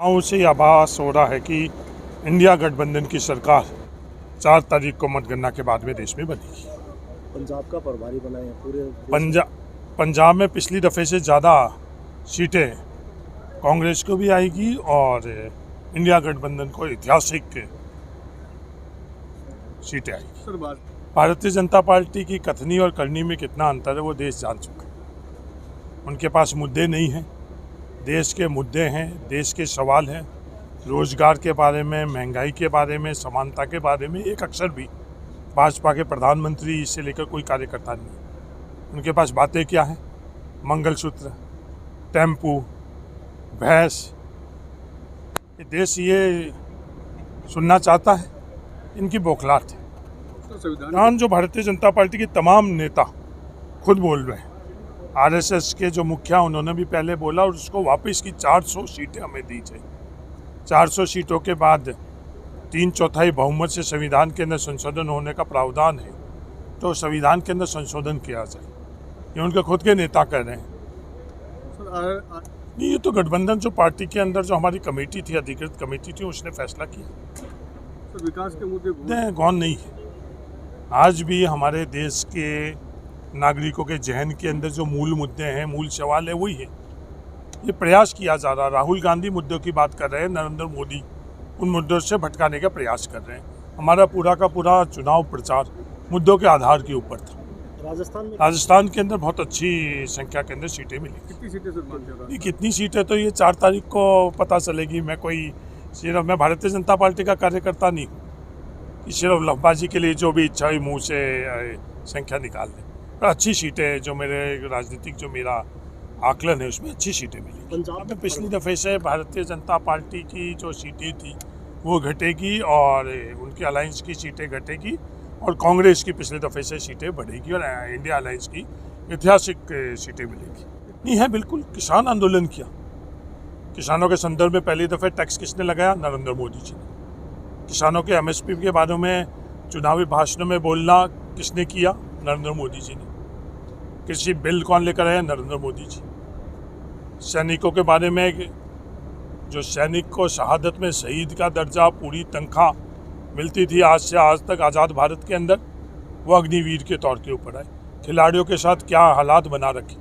युवाओं से आभास हो रहा है कि इंडिया गठबंधन की सरकार 4 तारीख को मतगणना के बाद में देश में बनेगी। पंजाब का प्रभारी बनाए हैं पूरे पंजाब में पिछली दफ़े से ज़्यादा सीटें कांग्रेस को भी आएगी और इंडिया गठबंधन को ऐतिहासिक सीटें आएगी। भारतीय जनता पार्टी की कथनी और करनी में कितना अंतर है वो देश जान चुका है। उनके पास मुद्दे नहीं हैं, देश के मुद्दे हैं, देश के सवाल हैं, रोजगार के बारे में, महंगाई के बारे में, समानता के बारे में एक अक्षर भी भाजपा के प्रधानमंत्री से लेकर कोई कार्यकर्ता नहीं। उनके पास बातें क्या हैं? मंगलसूत्र, टेम्पू, भैंस। ये देश ये सुनना चाहता है, इनकी बौखलाहट है। संविधान जो भारतीय जनता पार्टी के तमाम नेता खुद बोल रहे हैं, आरएसएस के जो मुखिया उन्होंने भी पहले बोला और उसको वापस की 400 सीटें हमें दी जाए। 400 सीटों के बाद 3/4 बहुमत से संविधान के अंदर संशोधन होने का प्रावधान है, तो संविधान के अंदर संशोधन किया जाए, ये उनके खुद के नेता कह रहे हैं। नहीं, ये तो गठबंधन जो पार्टी के अंदर जो हमारी कमेटी थी, अधिकृत कमेटी थी, उसने फैसला किया। विकास के मुद्दे गौन नहीं है। आज भी हमारे देश के नागरिकों के जहन के अंदर जो मूल मुद्दे हैं, मूल सवाल है, वही है। ये प्रयास किया जा रहा है। राहुल गांधी मुद्दों की बात कर रहे हैं, नरेंद्र मोदी उन मुद्दों से भटकाने का प्रयास कर रहे हैं। हमारा पूरा का पूरा चुनाव प्रचार मुद्दों के आधार के ऊपर था। राजस्थान के अंदर बहुत अच्छी संख्या के अंदर सीटें मिली। कितनी सीटें सर? कितनी सीटें तो ये 4 तारीख को पता चलेगी। मैं भारतीय जनता पार्टी का कार्यकर्ता नहीं हूँ कि सिर्फ लफबाजी के लिए जो भी इच्छा हुई मुँह से संख्या निकाल दें। पर अच्छी सीटें जो मेरे राजनीतिक जो मेरा आकलन है उसमें अच्छी सीटें मिली। पंजाब में पिछली दफ़े से भारतीय जनता पार्टी की जो सीटें थी वो घटेगी और उनके अलायंस की सीटें घटेगी और कांग्रेस की पिछले दफ़े से सीटें बढ़ेगी और इंडिया अलायंस की ऐतिहासिक सीटें मिलेगी। नहीं है, बिल्कुल। किसान आंदोलन किया। किसानों के संदर्भ में पहली दफ़े टैक्स किसने लगाया? नरेंद्र मोदी जी ने। किसानों के एमएसपी के बारे में चुनावी भाषणों में बोलना किसने किया? नरेंद्र मोदी जी ने। कृषि बिल कौन लेकर आए? नरेंद्र मोदी जी। सैनिकों के बारे में, जो सैनिक को शहादत में शहीद का दर्जा, पूरी तनख्वाह मिलती थी आज से आज तक आज़ाद भारत के अंदर, वो अग्निवीर के तौर के ऊपर आए। खिलाड़ियों के साथ क्या हालात बना रखे।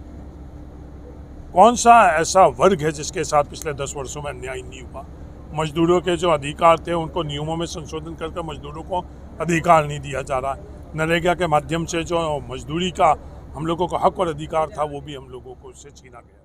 कौन सा ऐसा वर्ग है जिसके साथ पिछले 10 वर्षों में अन्याय नहीं हुआ? मजदूरों के जो अधिकार थे उनको नियमों में संशोधन करके मजदूरों को अधिकार नहीं दिया जा रहा है। नरेगा के माध्यम से जो मजदूरी का हम लोगों को हक और अधिकार था वो भी हम लोगों को उससे छीना गया।